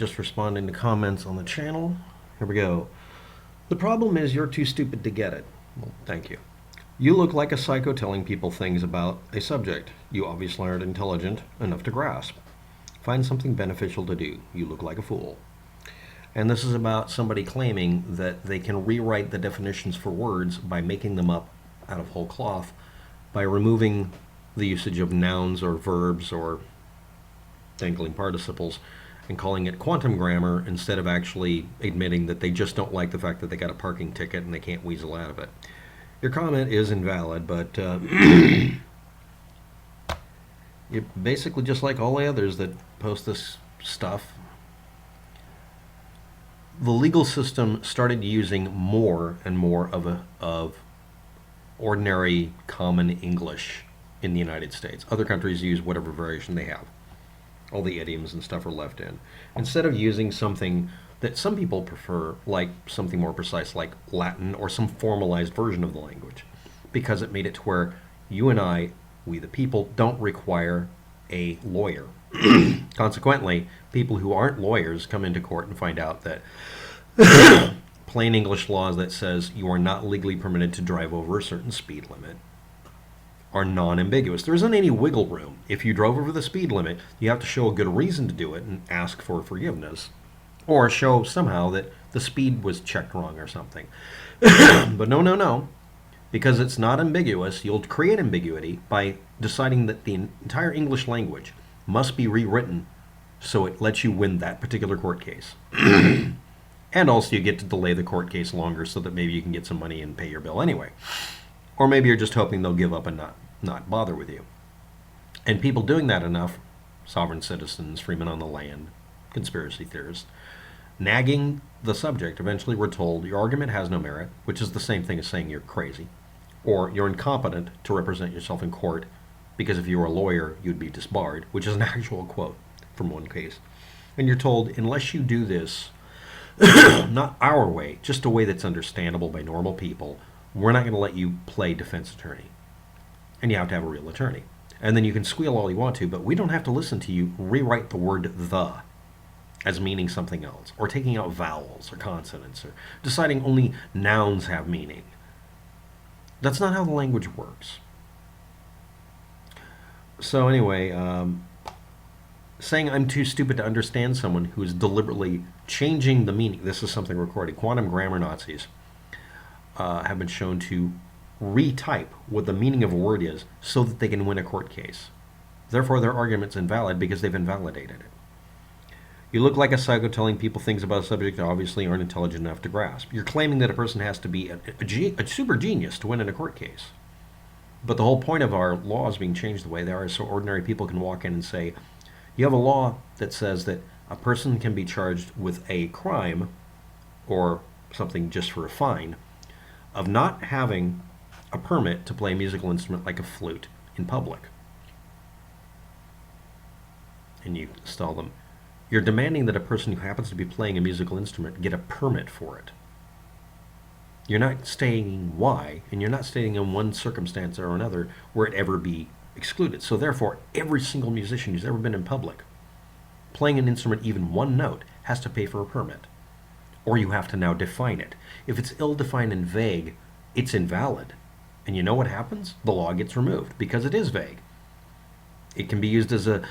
just responding to comments on the channel. Here we go. The problem is you're too stupid to get it. Well, thank you. You look like a psycho telling people things about a subject you obviously aren't intelligent enough to grasp. Find something beneficial to do. You look like a fool. And this is about somebody claiming that they can rewrite the definitions for words by making them up out of whole cloth, by removing the usage of nouns or verbs or dangling participles and calling it quantum grammar instead of actually admitting that they just don't like the fact that they got a parking ticket and they can't weasel out of it. Your comment is invalid, but you're basically just like all the others that post this stuff. The legal system started using more and more of ordinary common English in the United States. Other countries use whatever variation they have. All the idioms and stuff are left in. Instead of using something that some people prefer, like something more precise like Latin or some formalized version of the language, because it made it to where you and I, we the people, don't require a lawyer. Consequently, people who aren't lawyers come into court and find out that plain English laws that says you are not legally permitted to drive over a certain speed limit are non-ambiguous. There isn't any wiggle room. If you drove over the speed limit, you have to show a good reason to do it and ask for forgiveness, or show somehow that the speed was checked wrong or something. But no. Because it's not ambiguous, you'll create ambiguity by deciding that the entire English language must be rewritten so it lets you win that particular court case. And also you get to delay the court case longer so that maybe you can get some money and pay your bill anyway. Or maybe you're just hoping they'll give up and not bother with you. And people doing that enough, sovereign citizens, freemen on the land, conspiracy theorists, nagging the subject, eventually we're told your argument has no merit, which is the same thing as saying you're crazy, or you're incompetent to represent yourself in court, because if you were a lawyer, you'd be disbarred, which is an actual quote from one case. And you're told, unless you do this, not our way, just a way that's understandable by normal people, we're not going to let you play defense attorney. And you have to have a real attorney. And then you can squeal all you want to, but we don't have to listen to you rewrite the word the as meaning something else, or taking out vowels or consonants, or deciding only nouns have meaning. That's not how the language works. So anyway, saying I'm too stupid to understand someone who is deliberately changing the meaning. This is something recorded. Quantum grammar Nazis have been shown to retype what the meaning of a word is so that they can win a court case. Therefore, their argument's invalid because they've invalidated it. You look like a psycho telling people things about a subject that obviously aren't intelligent enough to grasp. You're claiming that a person has to be a super genius to win in a court case. But the whole point of our laws being changed the way they are is so ordinary people can walk in and say, you have a law that says that a person can be charged with a crime or something just for a fine of not having a permit to play a musical instrument like a flute in public. And you tell them, you're demanding that a person who happens to be playing a musical instrument get a permit for it. You're not stating why, and you're not stating in one circumstance or another where it ever be excluded. So therefore, every single musician who's ever been in public playing an instrument, even one note, has to pay for a permit. Or you have to now define it. If it's ill-defined and vague, it's invalid. And you know what happens? The law gets removed because it is vague. It can be used as a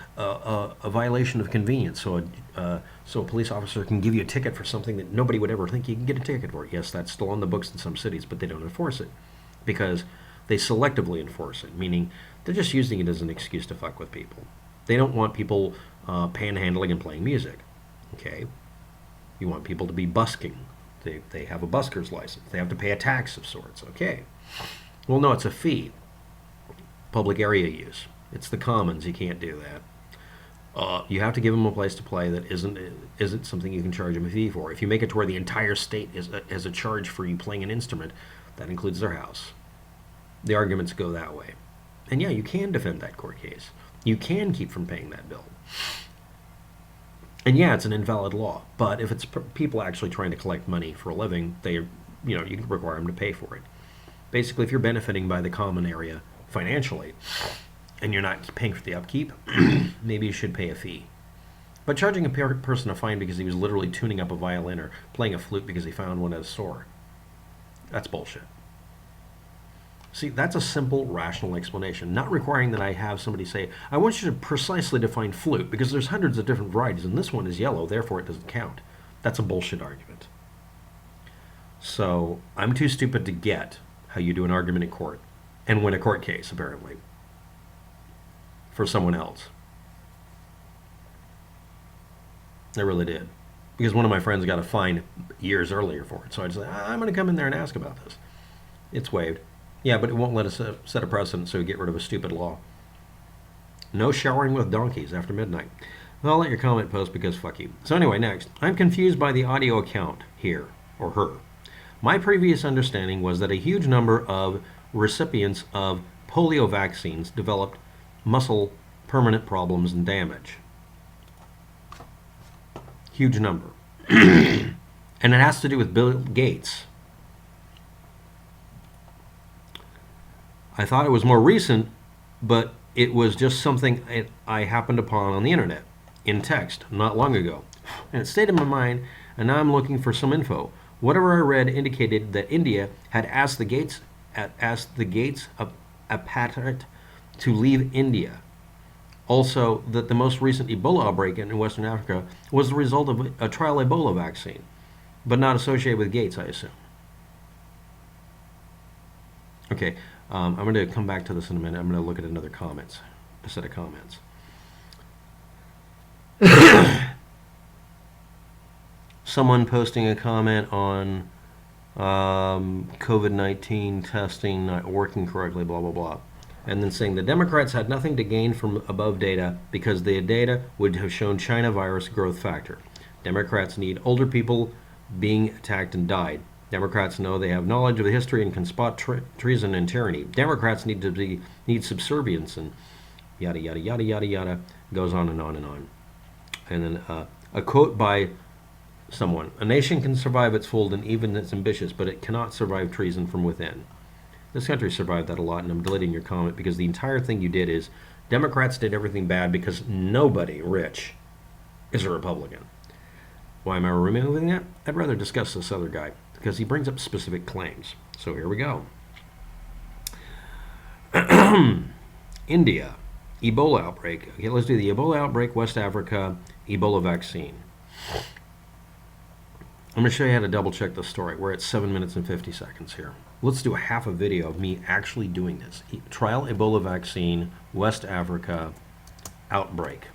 violation of convenience. So a police officer can give you a ticket for something that nobody would ever think you can get a ticket for. Yes, that's still on the books in some cities, but they don't enforce it because they selectively enforce it, meaning they're just using it as an excuse to fuck with people. They don't want people panhandling and playing music. Okay? You want people to be busking. They have a busker's license. They have to pay a tax of sorts. Okay. Well, no, it's a fee. Public area use. It's the commons. You can't do that. You have to give them a place to play that isn't something you can charge them a fee for. If you make it to where the entire state has a charge for you playing an instrument, that includes their house. The arguments go that way. And yeah, you can defend that court case. You can keep from paying that bill. And yeah, it's an invalid law. But if it's people actually trying to collect money for a living, you can require them to pay for it. Basically, if you're benefiting by the common area financially, and you're not paying for the upkeep, maybe you should pay a fee. But charging a person a fine because he was literally tuning up a violin or playing a flute because he found one at a store, that's bullshit. See, that's a simple, rational explanation, not requiring that I have somebody say, I want you to precisely define flute, because there's hundreds of different varieties, and this one is yellow, therefore it doesn't count. That's a bullshit argument. So, I'm too stupid to get how you do an argument in court, and win a court case, apparently, for someone else. I really did. Because one of my friends got a fine years earlier for it, so I just said, I'm going to come in there and ask about this. It's waived. Yeah, but it won't let us set a precedent, so we get rid of a stupid law. No showering with donkeys after midnight. Well, I'll let your comment post because fuck you. So anyway, next. I'm confused by the audio account here, or her. My previous understanding was that a huge number of recipients of polio vaccines developed muscle permanent problems and damage. Huge number. And it has to do with Bill Gates. I thought it was more recent, but it was just something I happened upon on the internet, in text, not long ago. And it stayed in my mind, and now I'm looking for some info. Whatever I read indicated that India had asked the Gates a patent to leave India. Also, that the most recent Ebola outbreak in Western Africa was the result of a trial Ebola vaccine, but not associated with Gates, I assume. Okay. I'm going to come back to this in a minute. I'm going to look at a set of comments. Someone posting a comment on COVID-19 testing not working correctly, blah, blah, blah. And then saying the Democrats had nothing to gain from above data because the data would have shown China virus growth factor. Democrats need older people being attacked and died. Democrats know they have knowledge of the history and can spot treason and tyranny. Democrats need subservience and yada, yada, yada, yada, yada. Goes on and on and on. And then a quote by someone. A nation can survive its fold and even its ambitious, but it cannot survive treason from within. This country survived that a lot, and I'm deleting your comment because the entire thing you did is Democrats did everything bad because nobody rich is a Republican. Why am I removing that? I'd rather discuss this other guy, because he brings up specific claims. So here we go. India, Ebola outbreak. Okay, let's do the Ebola outbreak, West Africa, Ebola vaccine. I'm going to show you how to double check the story. We're at 7 minutes and 50 seconds here. Let's do a half a video of me actually doing this. Trial Ebola vaccine, West Africa, outbreak.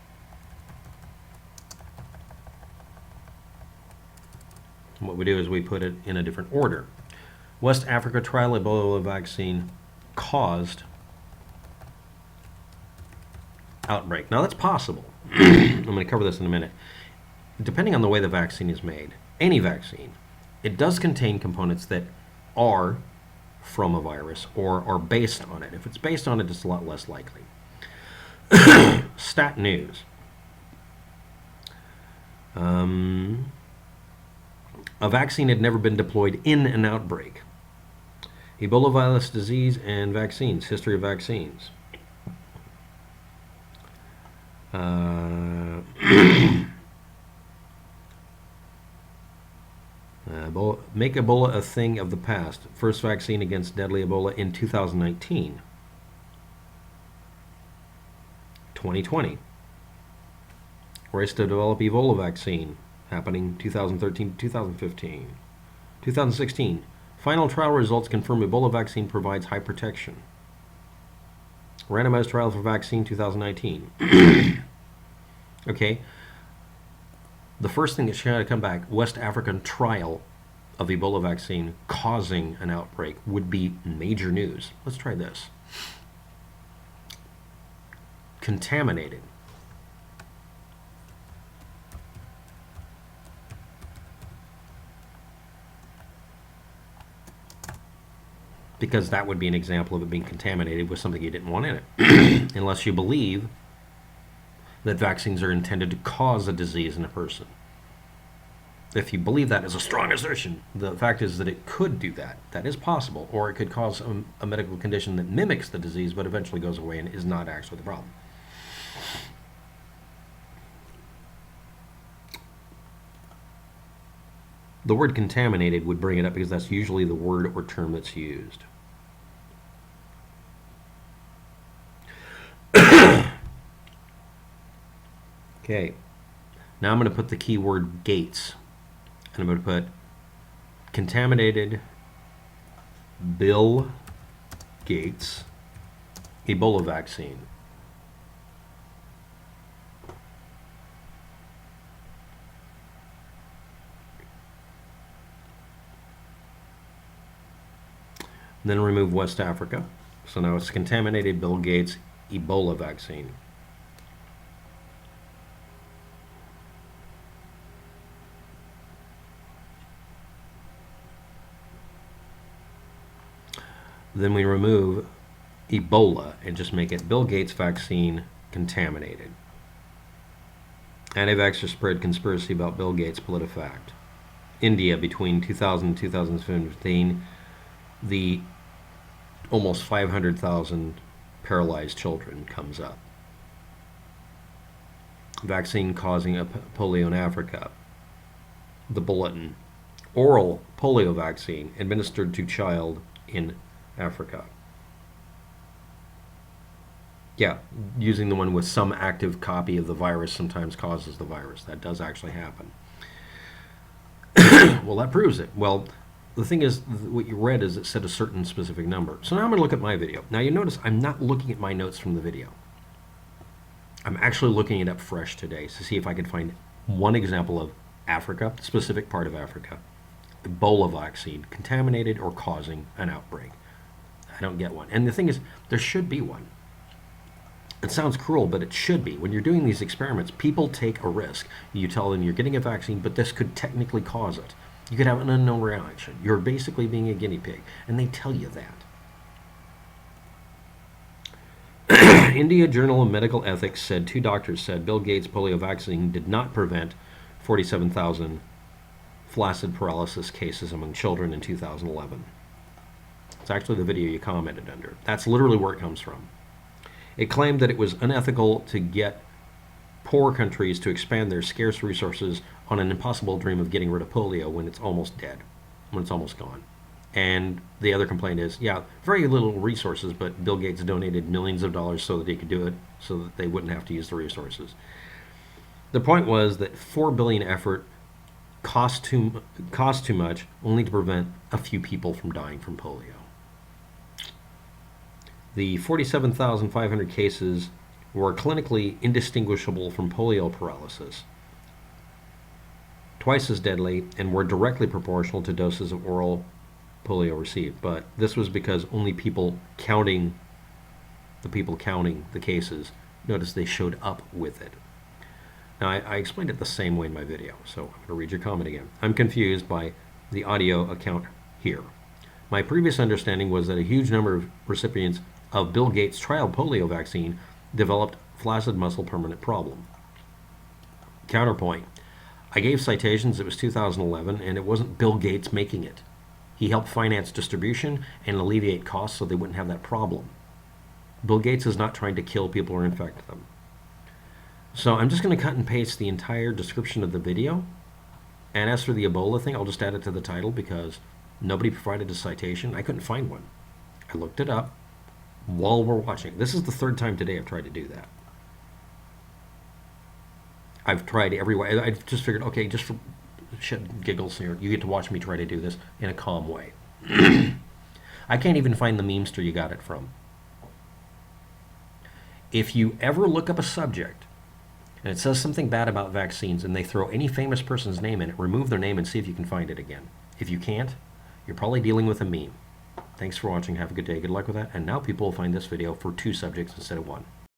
What we do is we put it in a different order. West Africa trial Ebola vaccine caused outbreak. Now that's possible. I'm going to cover this in a minute. Depending on the way the vaccine is made, any vaccine, it does contain components that are from a virus or are based on it. If it's based on it, it's a lot less likely. Stat news. A vaccine had never been deployed in an outbreak. Ebola virus disease and vaccines. History of vaccines. Make Ebola a thing of the past. First vaccine against deadly Ebola in 2019. 2020. Race to develop Ebola vaccine. Happening 2013 to 2015. 2016. Final trial results confirm Ebola vaccine provides high protection. Randomized trial for vaccine 2019. Okay. The first thing that should have come back, West African trial of Ebola vaccine causing an outbreak, would be major news. Let's try this. Contaminated. Because that would be an example of it being contaminated with something you didn't want in it. Unless you believe that vaccines are intended to cause a disease in a person. If you believe that as a strong assertion, the fact is that it could do that. That is possible. Or it could cause a medical condition that mimics the disease but eventually goes away and is not actually the problem. The word contaminated would bring it up because that's usually the word or term that's used. Okay, now I'm going to put the keyword Gates, and I'm going to put contaminated Bill Gates Ebola vaccine. Then remove West Africa. So now it's contaminated Bill Gates Ebola vaccine. Then we remove Ebola and just make it Bill Gates vaccine contaminated. Anti-vaxxer spread conspiracy about Bill Gates, PolitiFact. India, between 2000 and 2015, the almost 500,000 paralyzed children comes up. Vaccine causing a polio in Africa. The bulletin. Oral polio vaccine administered to child in Africa. Yeah, using the one with some active copy of the virus sometimes causes the virus. That does actually happen. Well, that proves it. Well, the thing is, what you read is it said a certain specific number. So now I'm going to look at my video. Now you notice I'm not looking at my notes from the video. I'm actually looking it up fresh today to see if I can find one example of Africa, specific part of Africa, Ebola vaccine, contaminated or causing an outbreak. I don't get one. And the thing is, there should be one. It sounds cruel, but it should be. When you're doing these experiments, people take a risk. You tell them you're getting a vaccine, but this could technically cause it. You could have an unknown reaction. You're basically being a guinea pig, and they tell you that. India Journal of Medical Ethics said 2 doctors said Bill Gates' polio vaccine did not prevent 47,000 flaccid paralysis cases among children in 2011. It's actually the video you commented under. That's literally where it comes from. It claimed that it was unethical to get poor countries to expand their scarce resources on an impossible dream of getting rid of polio when it's almost dead, when it's almost gone. And the other complaint is, yeah, very little resources, but Bill Gates donated millions of dollars so that he could do it, so that they wouldn't have to use the resources. The point was that $4 billion effort cost too much only to prevent a few people from dying from polio. The 47,500 cases were clinically indistinguishable from polio paralysis, twice as deadly, and were directly proportional to doses of oral polio received. But this was because only the people counting the cases noticed they showed up with it. Now, I explained it the same way in my video, so I'm going to read your comment again. I'm confused by the audio account here. My previous understanding was that a huge number of recipients of Bill Gates' trial polio vaccine developed flaccid muscle permanent problem. Counterpoint. I gave citations. It was 2011, and it wasn't Bill Gates making it. He helped finance distribution and alleviate costs so they wouldn't have that problem. Bill Gates is not trying to kill people or infect them. So I'm just going to cut and paste the entire description of the video. And as for the Ebola thing, I'll just add it to the title because nobody provided a citation. I couldn't find one. I looked it up while we're watching. This is the 3rd time today I've tried to do that. I've tried every way. I just figured, okay, just for shit and giggles here, you get to watch me try to do this in a calm way. I can't even find the memester you got it from. If you ever look up a subject and it says something bad about vaccines and they throw any famous person's name in it, remove their name and see if you can find it again. If you can't, you're probably dealing with a meme. Thanks for watching. Have a good day. Good luck with that. And now people will find this video for 2 subjects instead of 1.